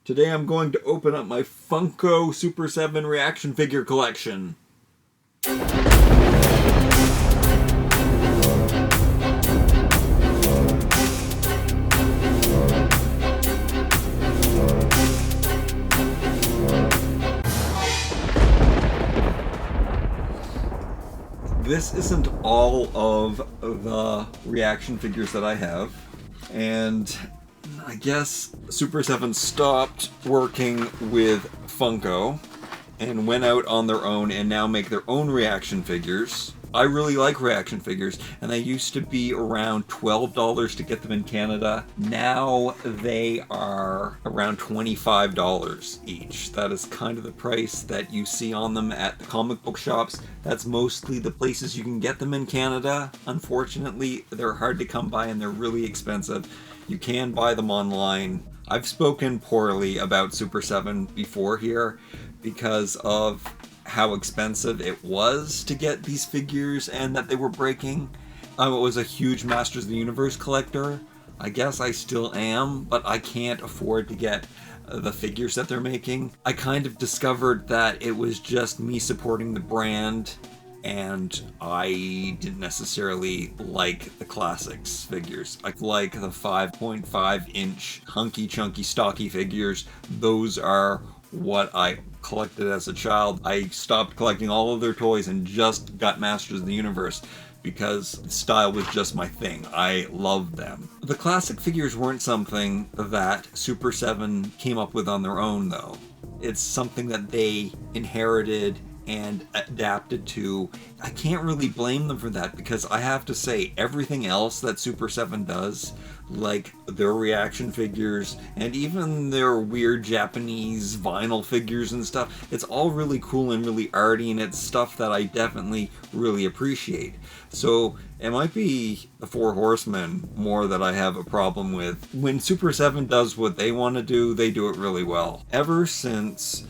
Today I'm going to open up my Funko Super7 reaction figure collection. This isn't all of the reaction figures that I have, and I guess Super7 stopped working with Funko and went out on their own and now make their own reaction figures. I really like reaction figures, and they used to be around $12 to get them in Canada. Now they are around $25 each. That is kind of the price that you see on them at the comic book shops. That's mostly the places you can get them in Canada. Unfortunately, they're hard to come by and they're really expensive. You can buy them online. I've spoken poorly about Super7 before here because of how expensive it was to get these figures and that they were breaking. I was a huge Masters of the Universe collector. I guess I still am, but I can't afford to get the figures that they're making. I kind of discovered that it was just me supporting the brand, and I didn't necessarily like the classics figures. I like the 5.5 inch hunky chunky stocky figures. Those are what I collected as a child. I stopped collecting all of their toys and just got Masters of the Universe because style was just my thing. I loved them. The classic figures weren't something that Super7 came up with on their own though. It's something that they inherited and adapted to. I can't really blame them for that because I have to say everything else that Super7 does, like their reaction figures and even their weird Japanese vinyl figures and stuff, it's all really cool and really arty, and it's stuff that I definitely really appreciate. So it might be the Four Horsemen more that I have a problem with. When Super7 does what they want to do, they do it really well. Ever since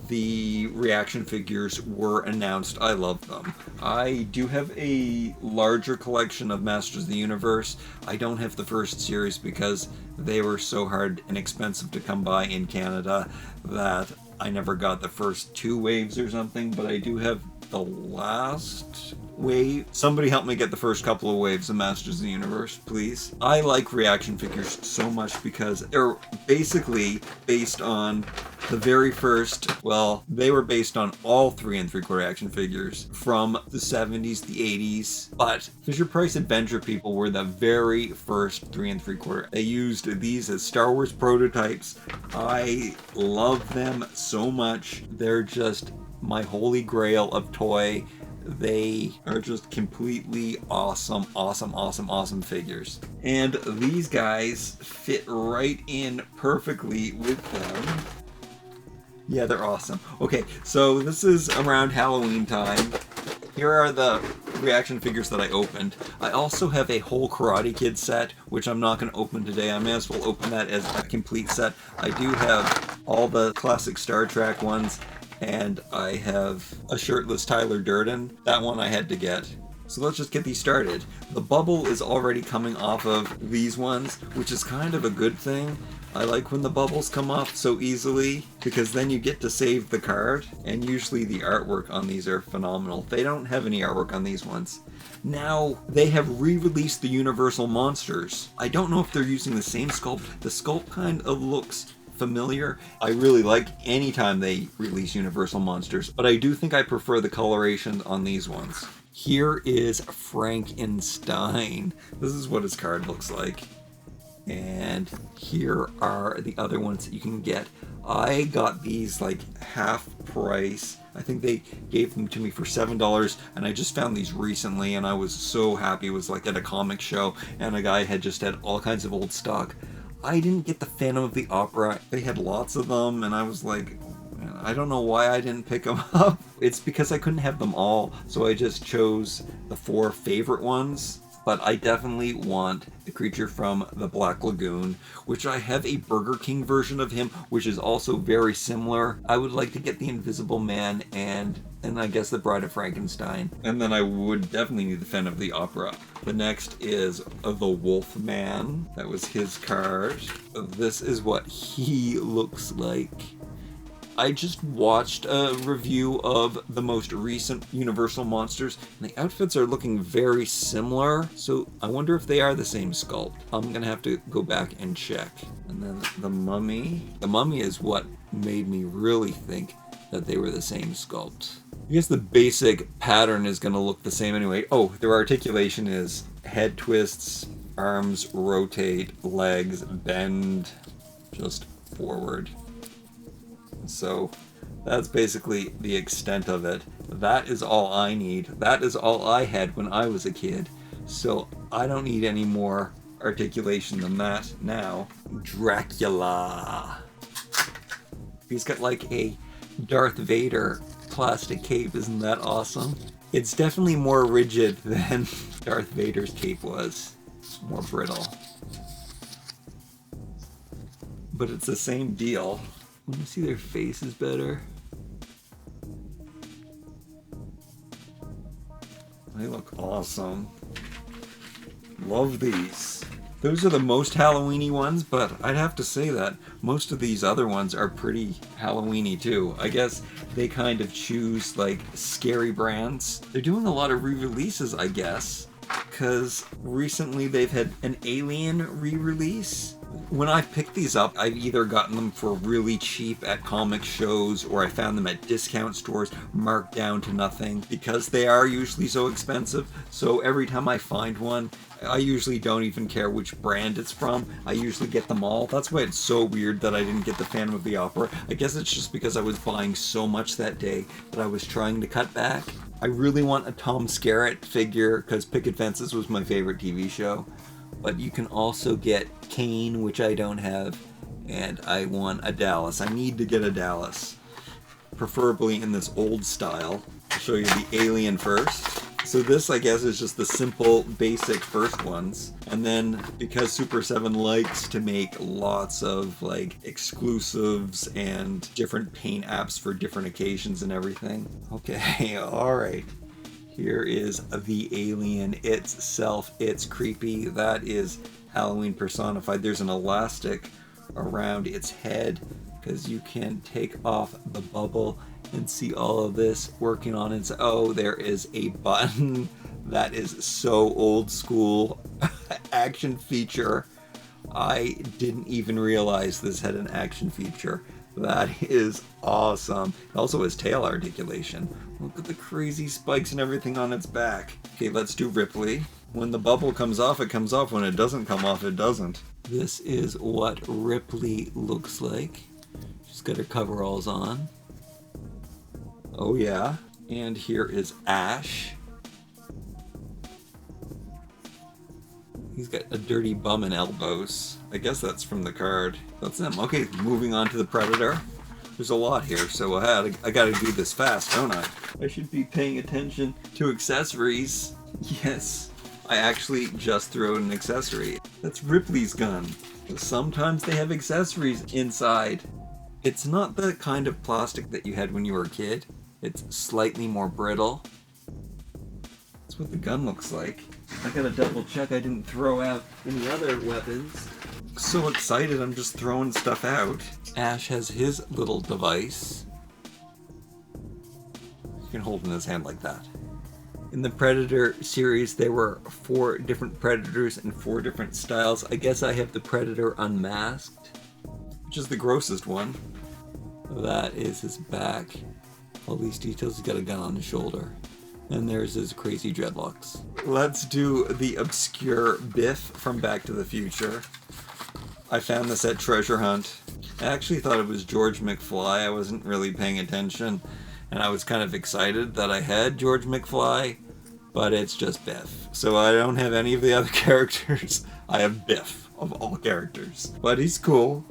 the reaction figures were announced, I love them. I do have a larger collection of Masters of the Universe. I don't have the first series because they were so hard and expensive to come by in Canada that I never got the first two waves or something, but I do have the last wave. Somebody help me get the first couple of waves of Masters of the Universe, please. I like reaction figures so much because they're basically based on the very first, well, they were based on all 3 3/4 action figures from the 70s, the 80s, but Fisher-Price Adventure people were the very first 3 3/4. They used these as Star Wars prototypes. I love them so much. They're just my holy grail of toy. They are just completely awesome, awesome, awesome, awesome figures. And these guys fit right in perfectly with them. Yeah, they're awesome. Okay, so this is around Halloween time. Here are the reaction figures that I opened. I also have a whole Karate Kid set, which I'm not going to open today. I may as well open that as a complete set. I do have all the classic Star Trek ones, and I have a shirtless Tyler Durden. That one I had to get. So let's just get these started. The bubble is already coming off of these ones, which is kind of a good thing. I like when the bubbles come off so easily because then you get to save the card, and usually the artwork on these are phenomenal. They don't have any artwork on these ones. Now, they have re-released the Universal Monsters. I don't know if they're using the same sculpt. The sculpt kind of looks familiar. I really like anytime they release Universal Monsters, but I do think I prefer the coloration on these ones. Here is Frankenstein. This is what his card looks like. And here are the other ones that you can get. I got these like half price. I think they gave them to me for $7, and I just found these recently and I was so happy. It was like at a comic show and a guy had just had all kinds of old stock. I didn't get the Phantom of the Opera. They had lots of them and I was like, I don't know why I didn't pick them up. It's because I couldn't have them all, so I just chose the 4 favorite ones. but I definitely want the creature from the Black Lagoon, which I have a Burger King version of him, which is also very similar. I would like to get the Invisible Man and I guess the Bride of Frankenstein. And then I would definitely need the Phantom of the Opera. The next is the Wolf Man. That was his card. This is what he looks like. I just watched a review of the most recent Universal Monsters, and the outfits are looking very similar, so I wonder if they are the same sculpt. I'm gonna have to go back and check. And then the Mummy. The Mummy is what made me really think that they were the same sculpt. I guess the basic pattern is gonna look the same anyway. Oh, their articulation is head twists, arms rotate, legs bend just forward. So that's basically the extent of it. That is all I need. That is all I had when I was a kid. So I don't need any more articulation than that now. Dracula. He's got like a Darth Vader plastic cape. Isn't that awesome? It's definitely more rigid than Darth Vader's cape was. It's more brittle. But it's the same deal. Let me see their faces better. They look awesome. Love these. Those are the most Halloween-y ones, but I'd have to say that most of these other ones are pretty Halloween-y too. I guess they kind of choose like scary brands. They're doing a lot of re-releases, I guess, because recently they've had an Alien re-release. When I picked these up, I've either gotten them for really cheap at comic shows or I found them at discount stores marked down to nothing because they are usually so expensive. So every time I find one, I usually don't even care which brand it's from. I usually get them all. That's why it's so weird that I didn't get the Phantom of the Opera. I guess it's just because I was buying so much that day that I was trying to cut back. I really want a Tom Skerritt figure because Picket Fences was my favorite TV show. But you can also get Kane, which I don't have, and I want a Dallas. I need to get a Dallas, preferably in this old style. I'll show you the Alien first. So this, I guess, is just the simple, basic first ones. And then, because Super7 likes to make lots of, like, exclusives and different paint apps for different occasions and everything. Okay, alright. Here is the Alien itself. It's creepy. That is Halloween personified. There's an elastic around its head because you can take off the bubble and see all of this working on it. Oh, there is a button. That is so old school. Action feature. I didn't even realize this had an action feature. That is awesome. It also has tail articulation. Look at the crazy spikes and everything on its back. Okay, let's do Ripley. When the bubble comes off, it comes off. When it doesn't come off, it doesn't. This is what Ripley looks like. She's got her coveralls on. Oh yeah. And here is Ash. He's got a dirty bum and elbows. I guess that's from the card. That's him. Okay, moving on to the Predator. There's a lot here, so I gotta do this fast, don't I? I should be paying attention to accessories. Yes, I actually just threw an accessory. That's Ripley's gun. Sometimes they have accessories inside. It's not the kind of plastic that you had when you were a kid. It's slightly more brittle. That's what the gun looks like. I gotta double check I didn't throw out any other weapons. So excited, I'm just throwing stuff out. Ash has his little device. You can hold in his hand like that. In the Predator series, there were 4 different Predators and 4 different styles. I guess I have the Predator unmasked, which is the grossest one. That is his back. All these details, he's got a gun on his shoulder. And there's his crazy dreadlocks. Let's do the obscure Biff from Back to the Future. I found this at Treasure Hunt. I actually thought it was George McFly. I wasn't really paying attention. And I was kind of excited that I had George McFly, but it's just Biff. So I don't have any of the other characters. I have Biff of all characters. But he's cool.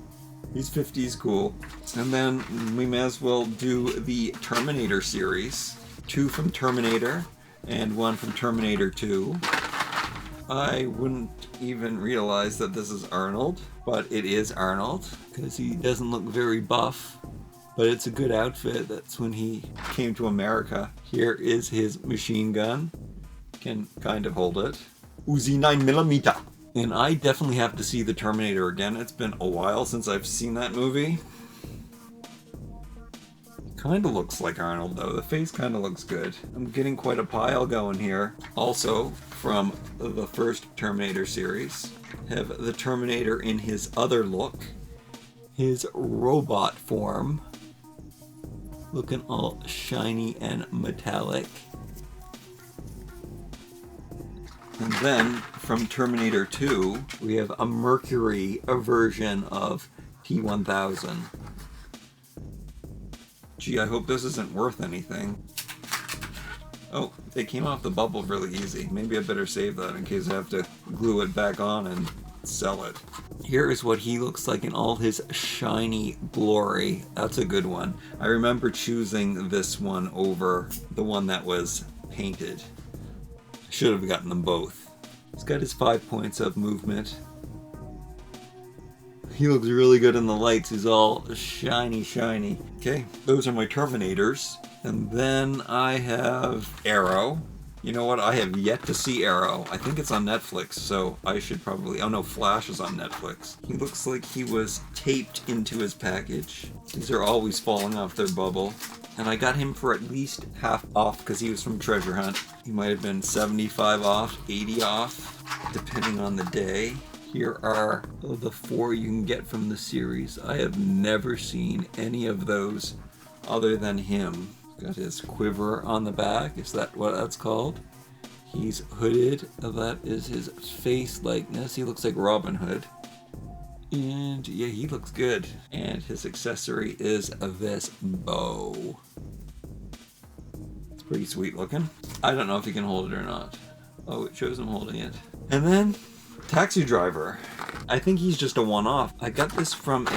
He's 50s cool. And then we may as well do the Terminator series. 2 from Terminator and 1 from Terminator 2. I wouldn't even realize that this is Arnold, but it is Arnold because he doesn't look very buff, but it's a good outfit. That's when he came to America. Here is his machine gun. Can kind of hold it. Uzi 9mm. And I definitely have to see the Terminator again. It's been a while since I've seen that movie. Kind of looks like Arnold though. The face kind of looks good. I'm getting quite a pile going here. Also, from the first Terminator series, have the Terminator in his other look. His robot form. Looking all shiny and metallic. And then, from Terminator 2, we have a Mercury version of T-1000. Gee, I hope this isn't worth anything. Oh, it came off the bubble really easy. Maybe I better save that in case I have to glue it back on and sell it. Here is what he looks like in all his shiny glory. That's a good one. I remember choosing this one over the one that was painted. I should have gotten them both. He's got his 5 points of movement. He looks really good in the lights. He's all shiny, shiny. Okay, those are my Terminators. And then I have Arrow. You know what? I have yet to see Arrow. I think it's on Netflix, so I should probably... Oh no, Flash is on Netflix. He looks like he was taped into his package. These are always falling off their bubble. And I got him for at least half off because he was from Treasure Hunt. He might have been 75 off, 80 off, depending on the day. Here are the 4 you can get from the series. I have never seen any of those other than him. Got his quiver on the back. Is that what that's called? He's hooded. That is his face likeness. He looks like Robin Hood. And yeah, he looks good. And his accessory is this bow. It's pretty sweet looking. I don't know if he can hold it or not. Oh, it shows him holding it. And then Taxi Driver. I think he's just a one-off. I got this from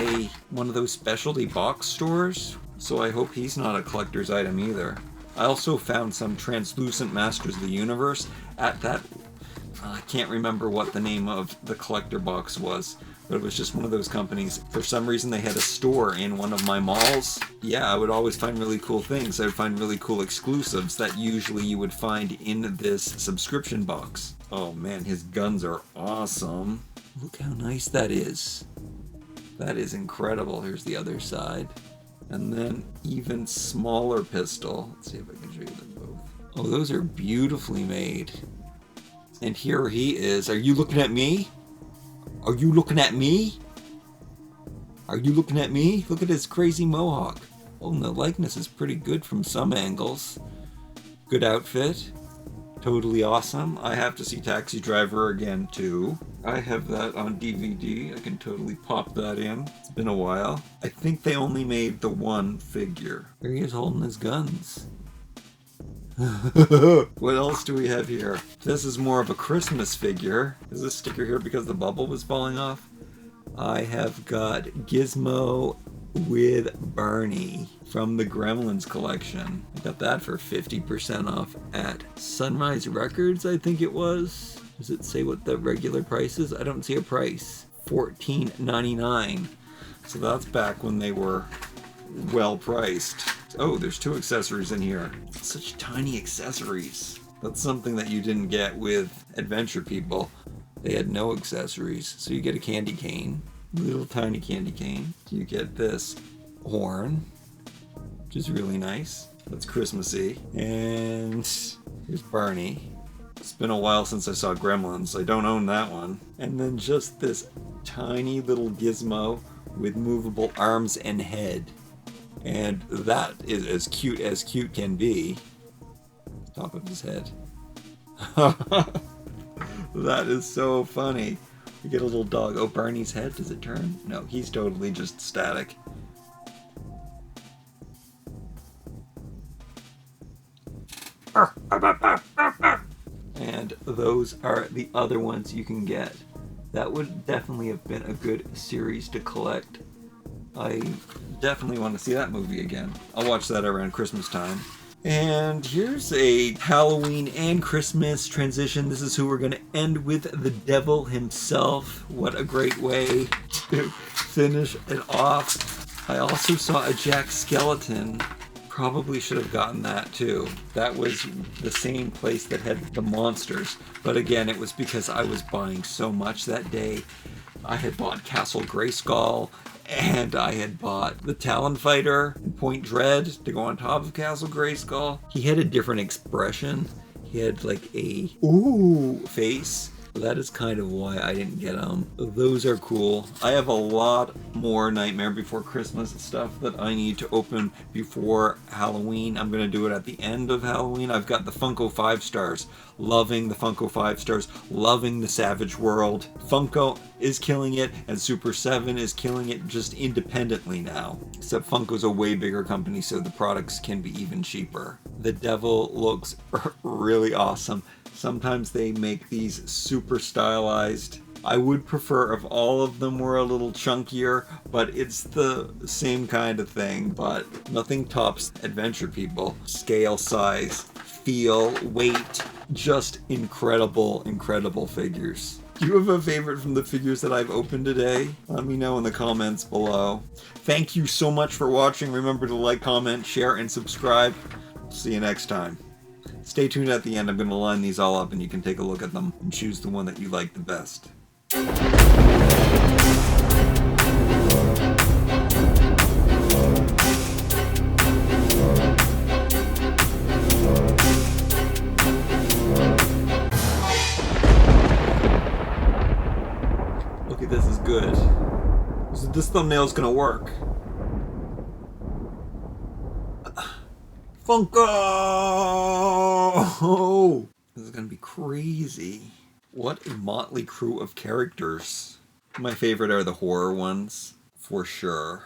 one of those specialty box stores, so I hope he's not a collector's item either. I also found some translucent Masters of the Universe at that... I can't remember what the name of the collector box was, but it was just one of those companies. For some reason they had a store in one of my malls. Yeah, I would always find really cool things. I would find really cool exclusives that usually you would find in this subscription box. Oh man, his guns are awesome. Look how nice that is. That is incredible. Here's the other side. And then even smaller pistol. Let's see if I can show you them both. Oh, those are beautifully made. And here he is. Are you looking at me? Are you looking at me? Are you looking at me? Look at his crazy mohawk. Oh, and the likeness is pretty good from some angles. Good outfit. Totally awesome. I have to see Taxi Driver again too. I have that on DVD. I can totally pop that in. It's been a while. I think they only made the one figure. There he is holding his guns. What else do we have here? This is more of a Christmas figure. Is this sticker here because the bubble was falling off? I have got Gizmo with Barney from the Gremlins collection. I got that for 50% off at Sunrise Records, I think it was. Does it say what the regular price is? I don't see a price. $14.99. So that's back when they were well priced. Oh, there's 2 accessories in here. Such tiny accessories. That's something that you didn't get with Adventure People. They had no accessories. So you get a candy cane. Little tiny candy cane. You get this horn, which is really nice. That's Christmassy. And here's Barney. It's been a while since I saw Gremlins. I don't own that one. And then just this tiny little gizmo with movable arms and head. And that is as cute can be. Top of his head. That is so funny. You get a little dog. Oh, Barney's head, does it turn? No, he's totally just static. And those are the other ones you can get. That would definitely have been a good series to collect. I definitely want to see that movie again. I'll watch that around Christmas time. And here's a Halloween and Christmas transition. This is who we're going to end with, the devil himself. What a great way to finish it off. I also saw a Jack Skeleton. Probably should have gotten that too. That was the same place that had the monsters. But again, it was because I was buying so much that day. I had bought Castle Grayskull, and I had bought the Talon Fighter, Point Dread, to go on top of Castle Grayskull. He had a different expression. He had like a ooh face. That is kind of why I didn't get them. Those are cool. I have a lot more Nightmare Before Christmas stuff that I need to open before Halloween. I'm going to do it at the end of Halloween. I've got the Funko 5 stars. Loving the Funko 5 stars. Loving the Savage World. Funko is killing it, and Super7 is killing it just independently now. Except Funko's a way bigger company, so the products can be even cheaper. The Devil looks really awesome. Sometimes they make these super stylized. I would prefer if all of them were a little chunkier, but it's the same kind of thing. But nothing tops Adventure People. Scale, size, feel, weight, just incredible, incredible figures. Do you have a favorite from the figures that I've opened today? Let me know in the comments below. Thank you so much for watching. Remember to like, comment, share, and subscribe. See you next time. Stay tuned at the end. I'm going to line these all up and you can take a look at them and choose the one that you like the best. Okay, this is good. This thumbnail's going to work. Funko! This is gonna be crazy. What a motley crew of characters. My favorite are the horror ones, for sure.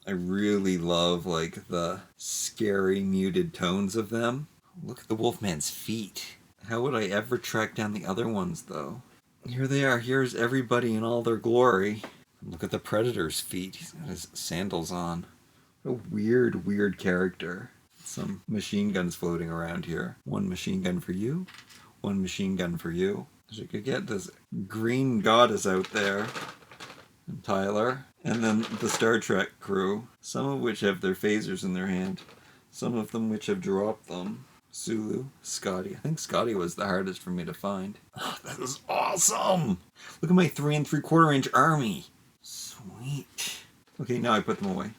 I really love, like, the scary, muted tones of them. Look at the Wolfman's feet. How would I ever track down the other ones, though? Here they are. Here's everybody in all their glory. Look at the Predator's feet. He's got his sandals on. What a weird, weird character. Some machine guns floating around here. One machine gun for you, one machine gun for you. As you could get this green goddess out there, and Tyler, and then the Star Trek crew, some of which have their phasers in their hand, some of them which have dropped them. Sulu, Scotty. I think Scotty was the hardest for me to find. Oh, that is awesome! Look at my 3 3/4 inch army. Sweet. Okay, now I put them away.